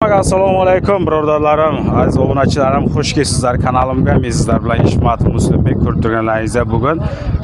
Do'stlar, assalomu alaykum birodarlarim, aziz obunachilarim, xush kelibsizlar kanalimga. Men sizlar bilan Hishmat Muslimbek ko'rib turganlaringizda bugun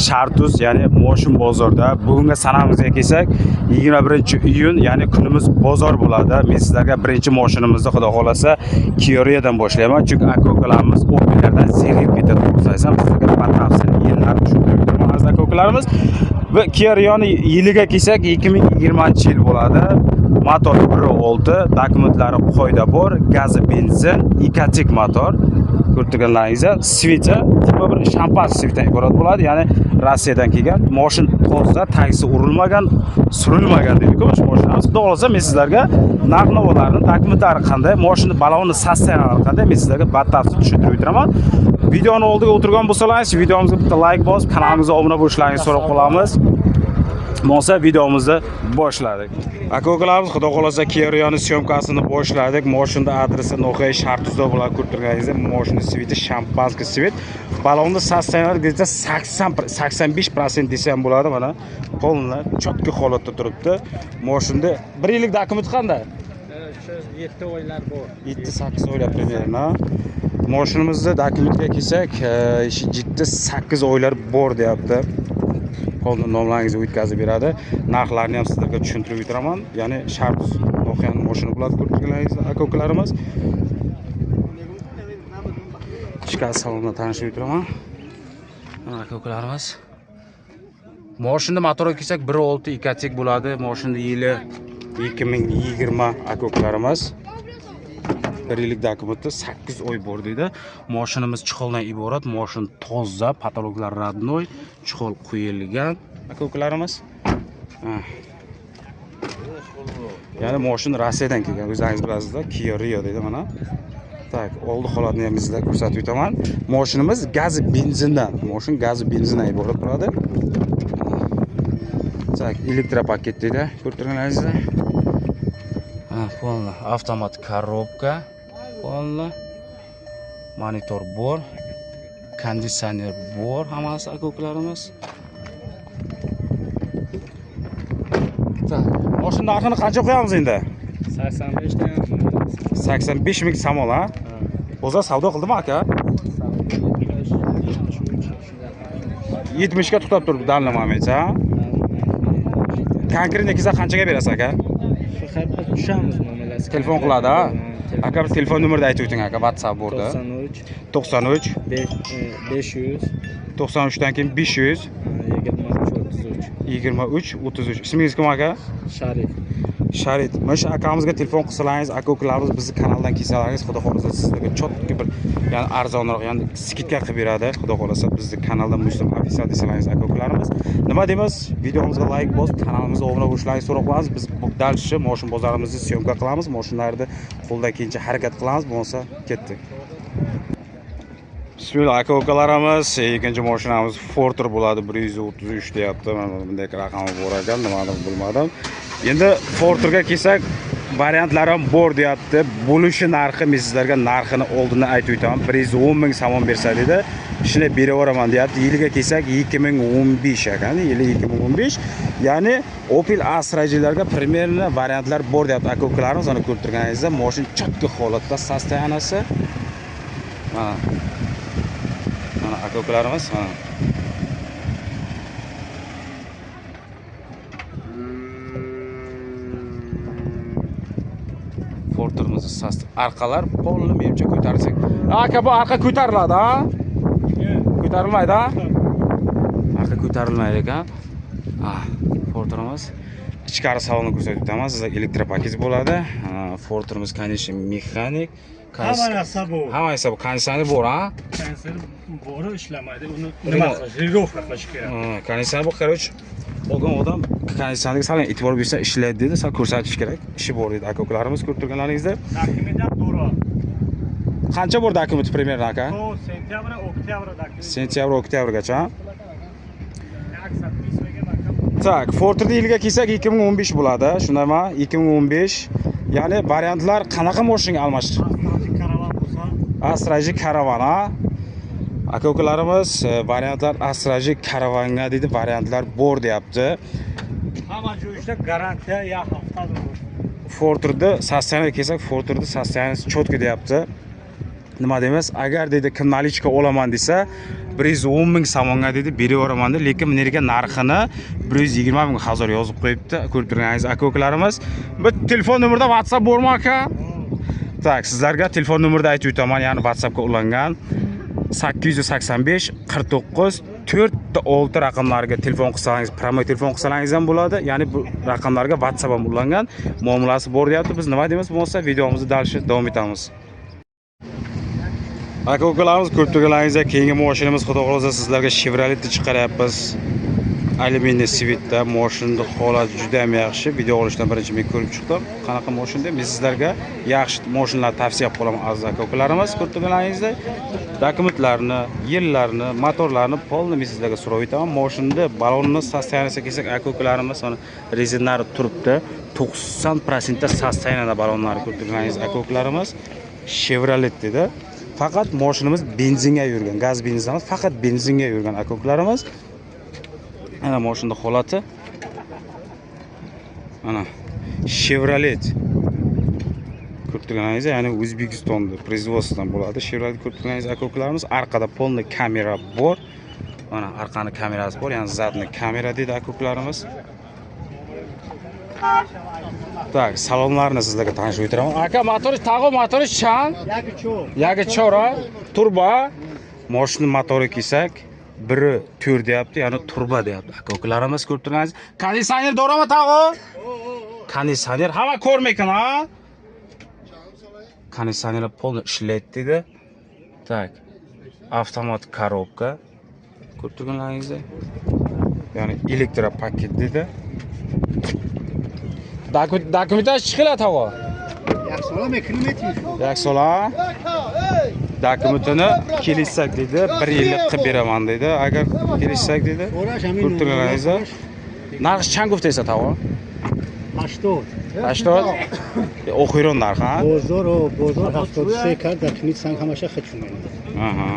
Shartuz, ya'ni Moshin bozorda. Bugungi sanamizga kelsak, 21-iyun, ya'ni kunimiz bozor bo'ladi. Men sizlarga birinchi moshinimizni xudo xolasa Kioriyadan boshlayman, chunki aka-ukalarimiz Opel'lardan zerib ketadi. Xususan, sizlarga batafsil yillar tushuntirib beraman aziz aka-ukalarimiz. Ve Kioriyani yiliga kelsak 2020-yil bo'ladi. Motor 1.6, dokumentlari qo'yda bor, gazi benzin, ikatik motor. Ko'rtirganlaringizda svita, tipa bir shampanskiy svitdan iborat bo'ladi, ya'ni Rossiyadan kelgan. Moshin toza, tagisi urilmagan, surilmagan deydi-ku shu moshinamiz. Xudo xolasa men sizlarga narx-navolarni, dokumentlari qanday, moshinning baloni sostoyanlari qanday, men sizlarga batafsil tushuntirib o'tiraman. Videoni oldiga o'tirgan bo'lsalaringiz, videomizga bitta like bosib, kanalimizga obuna bo'lishlaringizni so'rab qolamiz. Monsa videomizni boshladik. Aka-ukalarimiz, xudo xolasa Kioriyani syomkasini boshladik. Moshinning adresi Noxay Shartuzda bo'ladi. Ko'rtirganingizda moshinning sviti shampanskiy svit. Balonni sostoyanlari 85% desam bo'ladi. Mana polni chotki holatda turibdi. Moshinda 1 yillik dokument qanday? 7 oylar bor. 7-8 oylar примерно. Moshinimizda dokumentga kelsak, 7-8 oylar bor deyapti. Qolgan nomlaringizni o'tkazib beradi. Narxlarni ham sizlarga tushuntirib o'tiraman. Ya'ni Shartuz Noxiyaning moshini bo'ladi ko'rtirganlaringizda aka-ukalarimiz. Ichki salonda tanishib o'tiraman. Mana aka-ukalarimiz. Moshinning motoriga kelsak 1.6 ikatik bo'ladi. Moshinning yili 2020 aka-ukalarimiz. 1 yillik dokumentda 8 oy bor deydi. Moshinimiz chiqoldan iborat. Moshin toza, patologlar radnoy, chiqol qo'yilgan aka-ukalarimiz. Ya'ni moshin Rossiyadan kelgan. O'zingiz bilasizlar, Kioriya deydi mana. Tak, oldi holatni ham sizlarga ko'rsatib o'taman. Moshinimiz gaz benzindan, moshin gaz benzindan iborat bo'ladi. Tak, elektropaket deydi. Ko'rtirganlaringizda. Polni avtomat korobka, polni monitor bor, konditsioner bor, hammasi aka-ukalarimiz. Moshin narxini qancha qo'yamiz endi? 85 dan. 85 ming samol, ha? O'zi savdo qildimi aka? 70 ga to'xtab turibdi danlamamingiz, ha? Konkretni kelsa qanchaga berasiz aka? Tushamiz muomalasi. Telefon qiladi, ha? Aka bir telefon nomerni aytib o'ting aka, WhatsApp borda. 93 500 93 dan keyin 500 23 33. Ismingiz kim aka? Sharif. Sharit. Mana shu akamizga telefon qilsalaringiz, aka-ukalarimiz bizni kanaldan kelsalaringiz, xudo xolasa sizlarga chotki bir, ya'ni arzonroq, ya'ni skidka qilib beradi. Xudo xolasa bizni kanalda Muslim ofisial desalaringiz aka-ukalarimiz. Nima deymiz? Videomizga like bosib, kanalimizga obuna bo'lishlaringizni so'rab qolamiz. Biz dalshi moshin bozorimizni syomka qilamiz, moshinlarni qo'ldan kelgancha harakat qilamiz. Bo'lsa, ketdik. Bismillah aka-ukalarimiz, ikkinchi moshinamiz Forter bo'ladi, 133 deyapti. Mana bunday raqami bor ekan, nimadir bilmadim. Endi Forterga kelsak, variantlari ham bor deyapti. Bo'lishi narxi men sizlarga narxini oldindan aytib o'taman. 110 ming samon bersa dedi. Shuni berib yuboraman deyapti. Yiliga kelsak 2015 ekan, yili 2015. Ya'ni Opel Astrajilarga примерно variantlar bor deyapti aka-ukalarimiz. Ana ko'rtirganingizda moshin chotki holatda, sostoyanasi. Mana aka-ukalarimiz, mana Forterimiz sast. Arqalar polni menimcha ko'tarsak. Aka, bu arqa ko'tariladi, ha? Ko'tarilmaydi, ha? Arqa ko'tarilmaydi ekan. Forterimiz ichkari salonni ko'rsatib o'taman. Sizlarga elektropaket bo'ladi. Forterimiz конечно mexanik. Hamma narsa bor. Hamma narsa bor. Konditsioner bor, ha? Konditsioner bor, ishlamaydi. Uni nima qilish, regovka qilish kerak. Konditsioner bu, короче, olgan odam konditsionerga sal e'tibor bersa ishlaydi dedi, sal ko'rsatish kerak. Ishi bor dedi aka-ukalarimiz ko'rtirganlaringizda. Dokumentlar to'g'ri. Qancha bor dokument примерно aka? Sentyabr, oktyabr dokument. Sentyabr, oktyabrgacha. Tak, Forterning yiliga kelsak 2015 bo'ladi. Shundaymi? 2015. Ya'ni variantlar qanaqa moshinga almashish? Karavan bo'lsa, Astraji Karavan, ha? Aka-ukalarimiz variantlar Astraji Karavanga deydi, variantlar bor deyapti. hamma joyda garantiya ya haftadir. Fortr'da sostoyaniyga kelsak, Fortr'da sostoyaniyasi cho'tka deyapti. Nima deymiz? Agar deydi kim nalichka olaman desa, 110 ming somonga deydi berayoraman dedi, lekin menga narxini 120 ming hozir yozib qo'yibdi. Ko'rib turganingiz aka-ukalarimiz. Bir telefon nomerida WhatsApp bormi aka? Tak, sizlarga telefon nomerida aytib o'taman, ya'ni WhatsAppga ulangan 885 49 4 raqamlariga telefon qilsangiz, promo telefon qilsangiz ham bo'ladi. Ya'ni bu raqamlarga WhatsApp ham ulangan, muomalasi bor deyapti. Biz nima deymiz bo'lsa, videomizni dalshi davom etamiz. Aka-ukalarimiz, ko'rib turganlaringizda keyingi mashinamiz xudo xolasa sizlarga Chevrolet chiqaryapmiz. Alyuminiy svetda mashinning holati juda ham yaxshi. Video olishdan birinchi men ko'rib chiqdim. Qanaqa mashina? Men sizlarga yaxshi mashinalarni tavsiya qilaman aziz aka-ukalarimiz. Ko'rib turganlaringizda dokumentlarni, yillarni, motorlarni polni men sizlarga so'rab o'taman. Mashinning balonni sostoyaniyasiga kelsak, aka-ukalarimiz mana rezinlari turibdi. 90% sostoyaniyada balonlari ko'rib turganingiz aka-ukalarimiz. Chevrolet dedi. Faqat mashinamiz benzinga yurgan, gaz benzin emas, faqat benzinga yurgan aka-ukalarimiz. Ana mashinning holati. Ana Chevrolet. Ko'rib turganingiz, ya'ni O'zbekistonda производствоdan bo'ladi. Chevrolet ko'rib turganingiz aka-ukalarimiz, orqada polni kamera bor. Mana orqani kamerasi bor, ya'ni zadni kamera deydi aka-ukalarimiz. Tak, salonlarni sizlarga tanishib o'tiraman. Aka, motori chan? Yagi chora, turbo. Mashina motori kelsak, 1.4 deyapti, ya'ni turbo deyapti. Aka-ukalarimiz ko'rib turganingiz, konditsioner dorama tag'o? Konditsioner hava ko'rmaykan, ha? Konditsioner polni ishlaydi dedi. Tak. Avtomat korobka. Ko'rib turganlaringizda. Ya'ni elektropaket dedi. Dokumentlar chiqiladi tavo. Yaxshiolami kilometr? Yaxshiola. Dokumentini kelishsak dedi, 1 yillik qilib beraman dedi. Agar kelishsak dedi. Ko'rib turganlaringizda. Narx changufta esa tavo. 80. 80. O'xiyron narx, ha? Bozor 73 kar dokument sang hamaşa xechungan. Aha.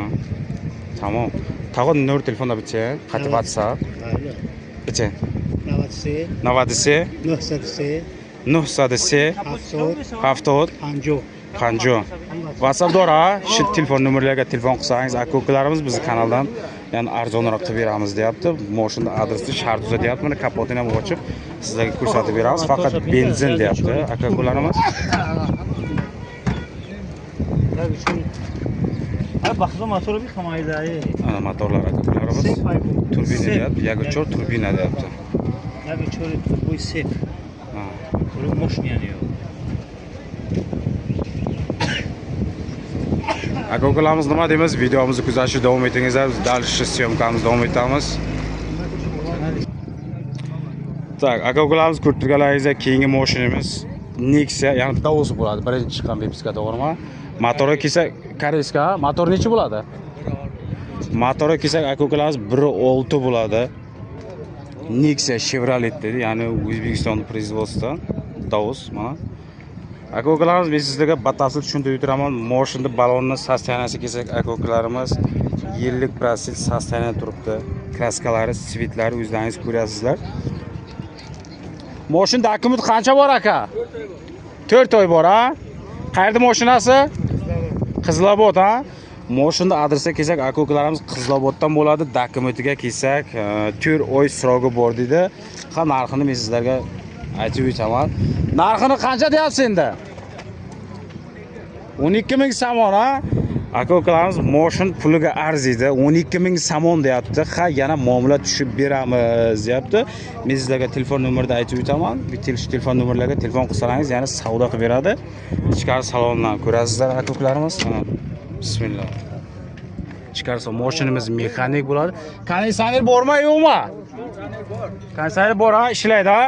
Tamam. Tavo nomer telefonda bicha, qatib WhatsApp. Mayli. Bicha. 93 93 93 70 50 WhatsApp dora, shu telefon nomerlarga telefon qilsangiz aka-ukalarimiz bizni kanaldan ya'ni arzonroq qilib beramiz deyapti. Mashina adresi Sharduza deyapti. Mana kapotini ham ochib sizlarga ko'rsatib beramiz. Faqat benzin deyapti aka-ukalarimiz. Baxtli motori bir xamaydayi. Ana motorlar aka-ukalarimiz. Turbina deyapti, yagichor turbina deyapti. Yagichor turboy sep. Ha. Buni mashina yo'q. Aka-ukalarimiz nima deymiz? Videomizni kuzatishda davom etingizlar. Biz dalshi syomkamizni davom etamiz. Tak, aka-ukalarimiz ko'rib turganlaringizda keyingi mashinamiz Nexia, ya'ni Davos bo'ladi. Birinchi chiqqan Bepska to'g'rimi? Motori kelsak, koreyska, motor necha bo'ladi? Motori kelsak, aka-ukalarimiz 1.6 bo'ladi. Nexia Chevrolet dedi, ya'ni O'zbekiston производствоdan Davos mana. Aka-ukalarimiz, men sizlarga batafsil tushuntirib o'tiraman. Mashinning balonni sostoyaniyasiga kelsak, aka-ukalarimiz 50% sostoyaniyada turibdi. Kraskalari, svetlari o'zlaringiz ko'rasizlar. Mashin dokument qancha bor aka? 4 oy bor, ha? Qayerda mashinasi? Qizlobod, ha? Mashinning adresiga kelsak, aka-ukalarimiz Qizloboddan bo'ladi. Dokumentiga kelsak, 4 oy srogi bor dedi. Ha, narxini men sizlarga aytib o'taman. Narxini qancha deyapsiz endi? 12 ming somon, ha? Aka-ukalarimiz mashin puliga arziydi. 12 ming somon deyapti. Ha, yana muomala tushib beramiz deyapti. Men sizlarga telefon nomerida aytib o'taman. Bitil telefon nomerlarga telefon qilsangiz, ya'ni savdo qilib beradi. Ichkari salondan ko'rasizlar aka-ukalarimiz. Bismillah. Chiqarsa mashinamiz mexanik bo'ladi. Konditsioner bormi, yo'qmi? Konditsioner bor, ha, ishlaydi, ha?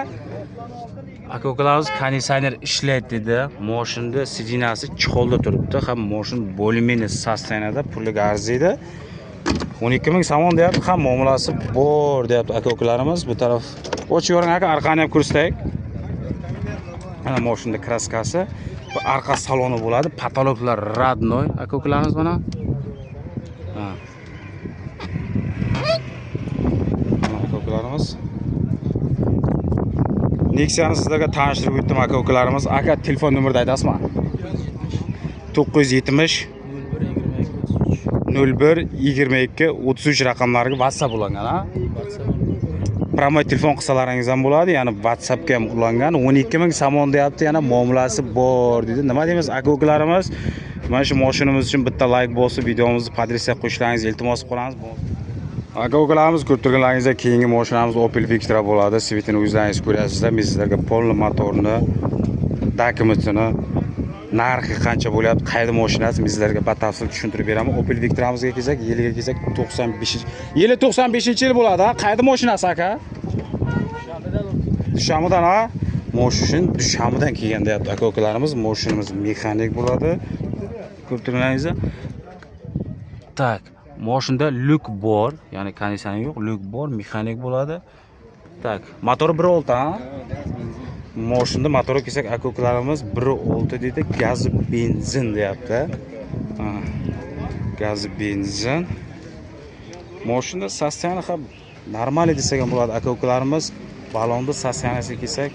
Aka-ukalarimiz konditsioner ishlaydi dedi. Mashinning sidinasi chixolda turibdi. Ham mashin bo'limini sostoyaniyada puliga arziydi. 12 ming somon deyapti. Ham muomalasi bor deyapti aka-ukalarimiz. Bu taraf ochib yuboring aka, orqani ham ko'rsating. Mana mashinning kraskasi, bu orqa saloni bo'ladi. Patologlar radnoy aka-ukalarimiz mana. Ha. Aka-ukalarimiz Nexia'ni sizlarga tanishtirib o'tdim aka-ukalarimiz. Aka telefon nomerini aytasizmi? 970 01 22 33 raqamlariga WhatsApp ulangan, ha? Promo telefon qilsalaringiz ham bo'ladi, ya'ni WhatsAppga ham ulangan. 12 ming somon deyapti, yana muomalasi bor dedi. Nima deymiz aka-ukalarimiz? Mana shu mashinamiz uchun bitta like bo'lsa, videomizni podressiya qo'shlaringizni iltimos qilamiz. Aka-ukalarimiz ko'rib turganlaringizda keyingi mashinamiz Opel Vectra bo'ladi. Svetini o'zlaringiz ko'rasizlar. Men sizlarga polni motorni, dokumentini, narxi qancha bo'lyapti, qayda mashinasi men sizlarga batafsil tushuntirib beraman. Opel Vectramizga kelsak, yiliga kelsak 95-yili 95-yil bo'ladi, ha? Qayda mashinasi aka? Dushanbadan, ha? Mashin Dushanbadan kelgan deyapti aka-ukalarimiz. Mashinamiz mexanik bo'ladi. Ko'rib turganlaringizda. Tak, mashinada lyuk bor, ya'ni konditsioner yo'q, lyuk bor, mexanik bo'ladi. Tak, motor 1.6, ha? Mashinada motori kelsak aka-ukalarimiz 1.6 deydi, gazi benzin deyapti. Gazi benzin. Mashinada sostoyani ham normal desak ham bo'ladi aka-ukalarimiz. Balonda sostoyanasiga kelsak,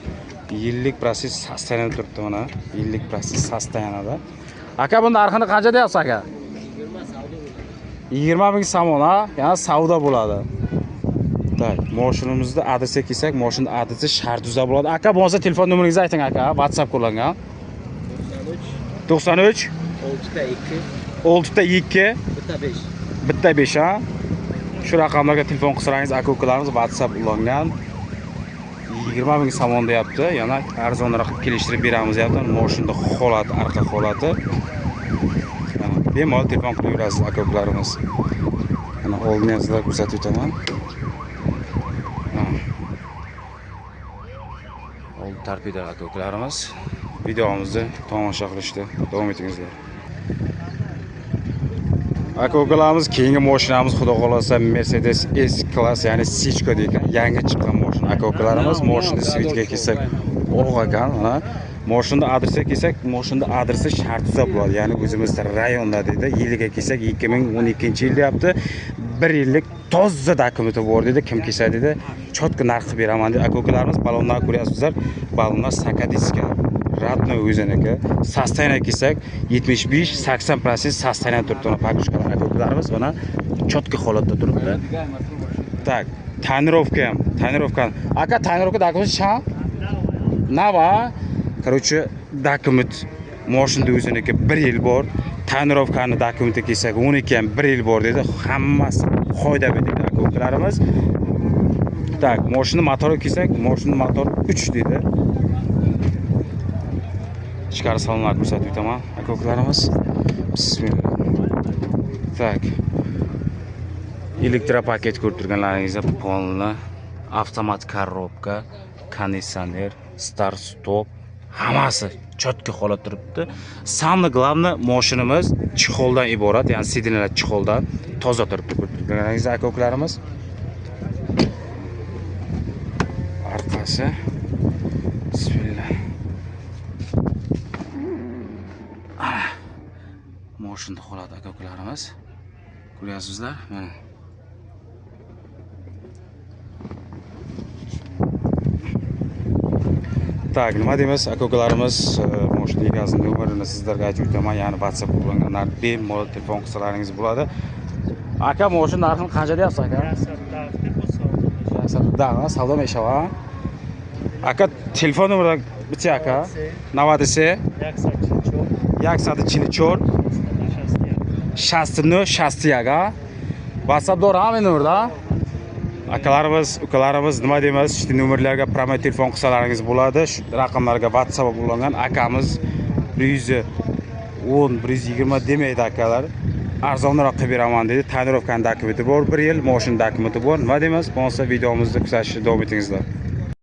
yillik protsess sostoyanada turibdi mana. Yillik protsess sostoyanada. Aka bu narxini qancha deyapsiz aka? 20 ming somon, ha? Ya'ni savdo bo'ladi. Tak, mashinamizda adresiga kelsak, mashina adresi Sharduzda bo'ladi. Aka, bo'lsa telefon nomeringizni ayting aka, WhatsApp qo'llangan. 93 6 bitta 5, ha? Shu raqamlarga telefon qilsangiz aka-ukalarimiz WhatsApp ulangan. 20 ming somon deyapti. Yana arzonroq qilib kelishtirib beramiz deyapti. Mashinada holati, arqa holati. Bemalol telefon qilib yurasiz aka-ukalarimiz. Mana oldini sizlarga ko'rsatib o'taman. Old torpedali aka-ukalarimiz videomizni tomosha qilishdi. Davom etingizlar. Aka-ukalarimiz keyingi mashinamiz xudo xolasa Mercedes S-Class, ya'ni Sichko degan yangi chiqqan mashina. Aka-ukalarimiz mashinada svetiga kelsak, o'g'agan, mana. Mashinada adresiga kelsak, mashinada adresi Sharduzda bo'ladi, ya'ni o'zimizda rayonda dedi. Yiliga kelsak 2012-yil deyapti. 1 yillik toza dokumenti bor dedi. Kim kelsa dedi, chotki narx qilib beraman dedi. Aka-ukalarimiz balondan ko'ryapsizlar. Balonlar sakadiska. Radno o'ziniki. Sostoyana kelsak 75-80% sostoyana turibdi. Pakushkalar aka-ukalarimiz mana chotki holatda turibdi. Tak, tonirovka ham. Tonirovka. Aka, tonirovka dokumenti cha? Nava? Короче, dokument mashinada o'ziniki 1 yil bor. Tonirovkani dokumenti kelsak, 12 ham 1 yil bor dedi. Hammasi qoida dedi aka-ukalarimiz. Tak, mashina motori kelsak, mashina motor 3 dedi. Ichkari salonlarni ko'rsatib o'taman aka-ukalarimiz. Bismillah. Tak. Elektropaket ko'rib turganlaringizda polni, avtomat korobka, konditsioner, start stop hammasi chotki holat turibdi. Samni glavni mashinamiz chexoldan iborat, ya'ni sidinalar chexoldan toza turibdi. Ko'rib turganlaringizda aka-ukalarimiz. Orqasi. Bismillah. Mashinada holati aka-ukalarimiz. Ko'ryapsizlar? Mana. Tak, nima deymiz aka-ukalarimiz, mashina egasining nomerini sizlarga aytib o'taman, ya'ni WhatsApp ulanganlar bemalol telefon qilsalaringiz bo'ladi. Aka, mashina narxini qancha deyapsiz aka? Savdo, savdo meshava. Aka, telefon nomeri bitta aka. Navadisi 164 60 aka. WhatsApp dorami nomerda? Akalarimiz, ukalarimiz nima deymiz? Shu nomerlarga promo telefon qilsalaringiz bo'ladi. Shu raqamlarga WhatsApp ulangan akamiz 110, 120 demaydi akalar. Arzonroq qilib beraman dedi. Tonirovkani dokumenti bor, 1 yil, mashina dokumenti bor. Nima deymiz? Bo'lsa videomizni kuzatishda davom etingizlar.